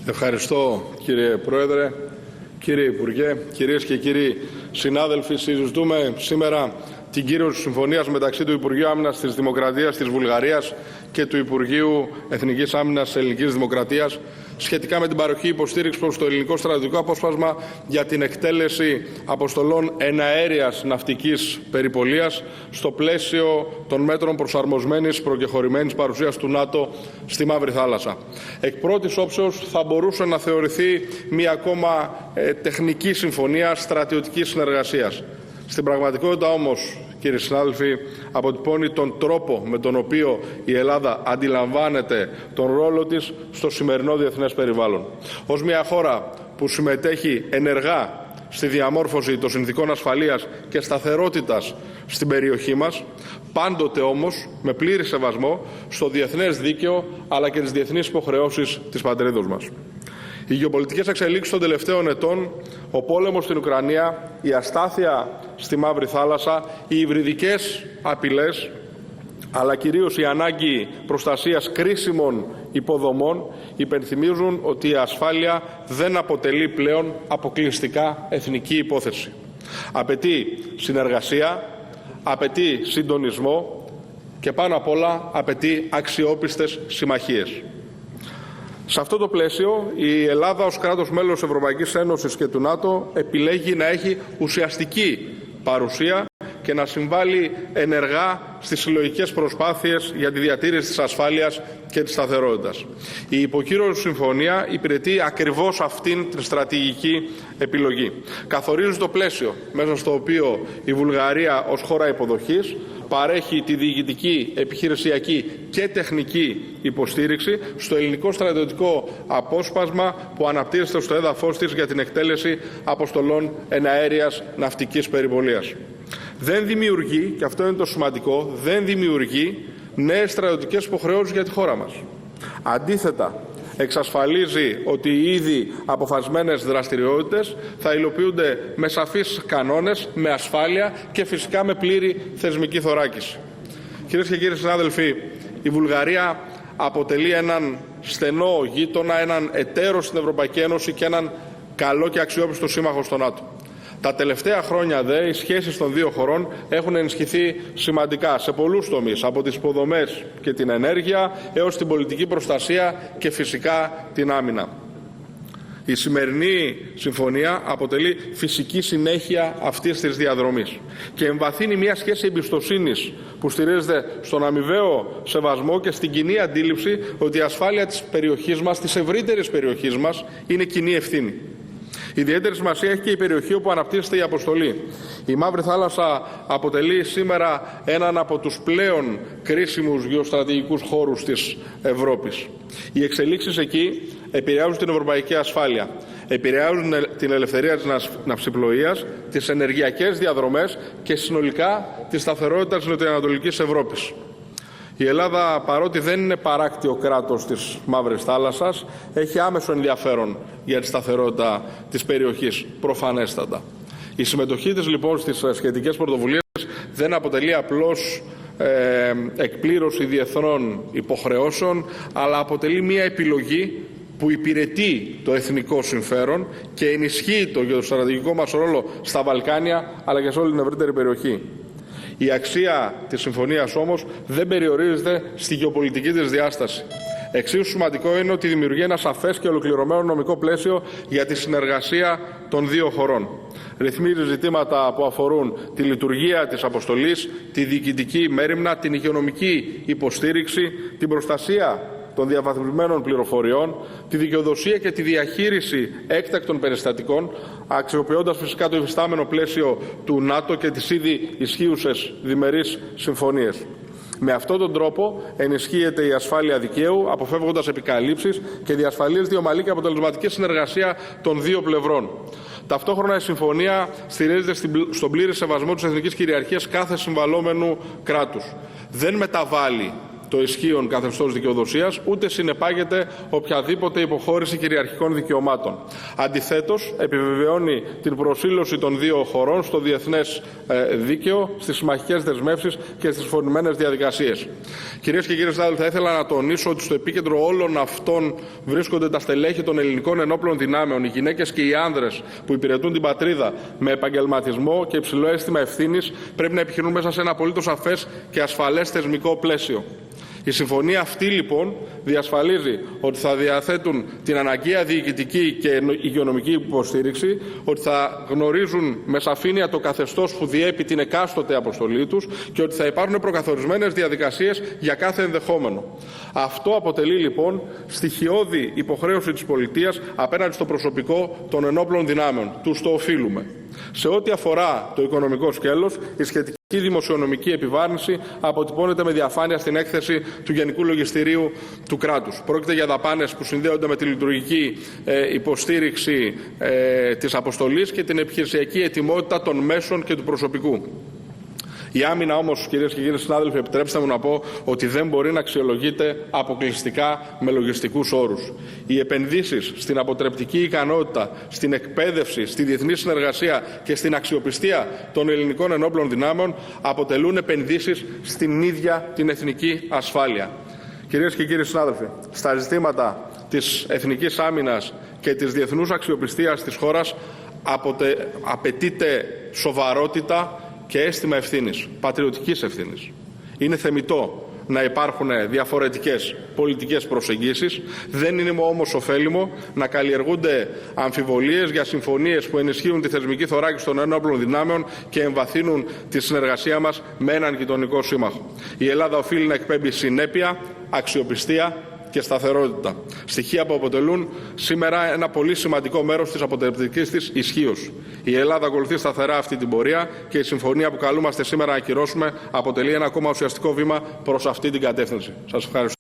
Ευχαριστώ, κύριε Πρόεδρε, κύριε Υπουργέ, κυρίες και κύριοι συνάδελφοι. Συζητούμε σήμερα την κύρωση της συμφωνίας μεταξύ του Υπουργείου Άμυνας της Δημοκρατίας της Βουλγαρίας και του Υπουργείου Εθνικής Άμυνας της Ελληνικής Δημοκρατίας σχετικά με την παροχή υποστήριξη προς το ελληνικό στρατιωτικό απόσπασμα για την εκτέλεση αποστολών εναέριας ναυτικής περιπολίας στο πλαίσιο των μέτρων προσαρμοσμένης προκεχωρημένης παρουσίας του ΝΑΤΟ στη Μαύρη Θάλασσα. Εκ πρώτης όψεως θα μπορούσε να θεωρηθεί μία ακόμα τεχνική συμφωνία στρατιωτικής συνεργασίας. Στην πραγματικότητα όμως, κύριοι συνάδελφοι, αποτυπώνει τον τρόπο με τον οποίο η Ελλάδα αντιλαμβάνεται τον ρόλο της στο σημερινό διεθνές περιβάλλον. Ως μια χώρα που συμμετέχει ενεργά στη διαμόρφωση των συνθηκών ασφαλείας και σταθερότητας στην περιοχή μας, πάντοτε όμως με πλήρη σεβασμό στο διεθνές δίκαιο αλλά και τις διεθνείς υποχρεώσεις της πατρίδος μας. Οι γεωπολιτικές εξελίξεις των τελευταίων ετών, ο πόλεμος στην Ουκρανία, η αστάθεια στη Μαύρη Θάλασσα, οι υβριδικές απειλές, αλλά κυρίως η ανάγκη προστασίας κρίσιμων υποδομών υπενθυμίζουν ότι η ασφάλεια δεν αποτελεί πλέον αποκλειστικά εθνική υπόθεση. Απαιτεί συνεργασία, απαιτεί συντονισμό και πάνω απ' όλα απαιτεί αξιόπιστες συμμαχίες. Σε αυτό το πλαίσιο, η Ελλάδα ως κράτος μέλος της Ευρωπαϊκής Ένωσης και του ΝΑΤΟ επιλέγει να έχει ουσιαστική παρουσία και να συμβάλλει ενεργά στις συλλογικές προσπάθειες για τη διατήρηση της ασφάλειας και της σταθερότητας. Η υποκύρωση συμφωνία υπηρετεί ακριβώς αυτήν την στρατηγική επιλογή. Καθορίζει το πλαίσιο μέσα στο οποίο η Βουλγαρία ως χώρα υποδοχής παρέχει τη διοικητική, επιχειρησιακή και τεχνική υποστήριξη στο ελληνικό στρατιωτικό απόσπασμα που αναπτύσσεται στο έδαφος της για την εκτέλεση αποστολών εναέριας ναυτικής περιπολίας. Δεν δημιουργεί, και αυτό είναι το σημαντικό, δεν δημιουργεί νέες στρατιωτικές υποχρεώσεις για τη χώρα μας. Αντίθετα, εξασφαλίζει ότι οι ήδη αποφασισμένες δραστηριότητες θα υλοποιούνται με σαφείς κανόνες, με ασφάλεια και φυσικά με πλήρη θεσμική θωράκιση. Κυρίες και κύριοι συνάδελφοι, η Βουλγαρία αποτελεί έναν στενό γείτονα, έναν εταίρο στην Ευρωπαϊκή Ένωση και έναν καλό και αξιόπιστο σύμμαχο στο ΝΑΤΟ. Τα τελευταία χρόνια οι σχέσεις των δύο χωρών έχουν ενισχυθεί σημαντικά σε πολλούς τομείς, από τις υποδομές και την ενέργεια έως την πολιτική προστασία και φυσικά την άμυνα. Η σημερινή συμφωνία αποτελεί φυσική συνέχεια αυτής της διαδρομής και εμβαθύνει μια σχέση εμπιστοσύνης που στηρίζεται στον αμοιβαίο σεβασμό και στην κοινή αντίληψη ότι η ασφάλεια της περιοχής μας, της ευρύτερης περιοχής μας, είναι κοινή ευθύνη. Ιδιαίτερη σημασία έχει και η περιοχή όπου αναπτύσσεται η αποστολή. Η Μαύρη Θάλασσα αποτελεί σήμερα έναν από τους πλέον κρίσιμους γεωστρατηγικούς χώρους της Ευρώπης. Οι εξελίξεις εκεί επηρεάζουν την ευρωπαϊκή ασφάλεια, επηρεάζουν την ελευθερία της ναυσιπλοείας, τις ενεργειακές διαδρομές και συνολικά τη σταθερότητα της νοτιοανατολικής Ευρώπης. Η Ελλάδα, παρότι δεν είναι παράκτιο κράτος της Μαύρης Θάλασσας, έχει άμεσο ενδιαφέρον για τη σταθερότητα της περιοχής, προφανέστατα. Η συμμετοχή της λοιπόν στις σχετικές πρωτοβουλίες δεν αποτελεί απλώς εκπλήρωση διεθνών υποχρεώσεων, αλλά αποτελεί μια επιλογή που υπηρετεί το εθνικό συμφέρον και ενισχύει το γεωστρατηγικό μας ρόλο στα Βαλκάνια αλλά και σε όλη την ευρύτερη περιοχή. Η αξία της συμφωνίας όμως δεν περιορίζεται στη γεωπολιτική της διάσταση. Εξίσου σημαντικό είναι ότι δημιουργεί ένα σαφές και ολοκληρωμένο νομικό πλαίσιο για τη συνεργασία των δύο χωρών. Ρυθμίζει ζητήματα που αφορούν τη λειτουργία της αποστολής, τη διοικητική μέριμνα, την υγειονομική υποστήριξη, την προστασία των διαβαθμισμένων πληροφοριών, τη δικαιοδοσία και τη διαχείριση έκτακτων περιστατικών, αξιοποιώντας φυσικά το υφιστάμενο πλαίσιο του ΝΑΤΟ και τις ήδη ισχύουσες διμερείς συμφωνίες. Με αυτόν τον τρόπο ενισχύεται η ασφάλεια δικαίου, αποφεύγοντας επικαλύψεις και διασφαλίζεται η ομαλή και αποτελεσματική συνεργασία των δύο πλευρών. Ταυτόχρονα η συμφωνία στηρίζεται στον πλήρη σεβασμό της εθνικής κυριαρχίας κάθε συμβαλόμενου κράτους. Δεν μεταβάλλει το ισχύον καθεστώς δικαιοδοσίας, ούτε συνεπάγεται οποιαδήποτε υποχώρηση κυριαρχικών δικαιωμάτων. Αντιθέτως, επιβεβαιώνει την προσήλωση των δύο χωρών στο διεθνές δίκαιο, στις συμμαχικές δεσμεύσεις και στις συμφωνημένες διαδικασίες. Κυρίες και κύριοι συνάδελφοι, θα ήθελα να τονίσω ότι στο επίκεντρο όλων αυτών βρίσκονται τα στελέχη των ελληνικών ενόπλων δυνάμεων, οι γυναίκες και οι άνδρες που υπηρετούν την πατρίδα με επαγγελματισμό και υψηλό αίσθημα ευθύνης, πρέπει να επιχειρούν μέσα σε ένα απολύτως σαφές και ασφαλές θεσμικό πλαίσιο. Η συμφωνία αυτή λοιπόν διασφαλίζει ότι θα διαθέτουν την αναγκαία διοικητική και υγειονομική υποστήριξη, ότι θα γνωρίζουν με σαφήνεια το καθεστώς που διέπει την εκάστοτε αποστολή τους και ότι θα υπάρχουν προκαθορισμένες διαδικασίες για κάθε ενδεχόμενο. Αυτό αποτελεί λοιπόν στοιχειώδη υποχρέωση της πολιτείας απέναντι στο προσωπικό των ενόπλων δυνάμεων. Τους το οφείλουμε. Σε ό,τι αφορά το οικονομικό σκέλος, η σχετική δημοσιονομική επιβάρυνση αποτυπώνεται με διαφάνεια στην έκθεση του Γενικού Λογιστηρίου του κράτους. Πρόκειται για δαπάνες που συνδέονται με τη λειτουργική υποστήριξη της αποστολής και την επιχειρησιακή ετοιμότητα των μέσων και του προσωπικού. Η άμυνα όμως, κυρίες και κύριοι συνάδελφοι, επιτρέψτε μου να πω ότι δεν μπορεί να αξιολογείται αποκλειστικά με λογιστικούς όρους. Οι επενδύσεις στην αποτρεπτική ικανότητα, στην εκπαίδευση, στη διεθνή συνεργασία και στην αξιοπιστία των ελληνικών ενόπλων δυνάμεων αποτελούν επενδύσεις στην ίδια την εθνική ασφάλεια. Κυρίες και κύριοι συνάδελφοι, στα ζητήματα της εθνικής άμυνας και της διεθνούς αξιοπιστίας της χώρας απαιτείται σοβαρότητα και αίσθημα ευθύνης, πατριωτικής ευθύνης. Είναι θεμιτό να υπάρχουν διαφορετικές πολιτικές προσεγγίσεις, δεν είναι όμως ωφέλιμο να καλλιεργούνται αμφιβολίες για συμφωνίες που ενισχύουν τη θεσμική θωράκιση των ενόπλων δυνάμεων και εμβαθύνουν τη συνεργασία μας με έναν γειτονικό σύμμαχο. Η Ελλάδα οφείλει να εκπέμπει συνέπεια, αξιοπιστία και σταθερότητα. Στοιχεία που αποτελούν σήμερα ένα πολύ σημαντικό μέρος της αποτρεπτικής της ισχύως. Η Ελλάδα ακολουθεί σταθερά αυτή την πορεία και η συμφωνία που καλούμαστε σήμερα να ακυρώσουμε αποτελεί ένα ακόμα ουσιαστικό βήμα προς αυτή την κατεύθυνση. Σας ευχαριστώ.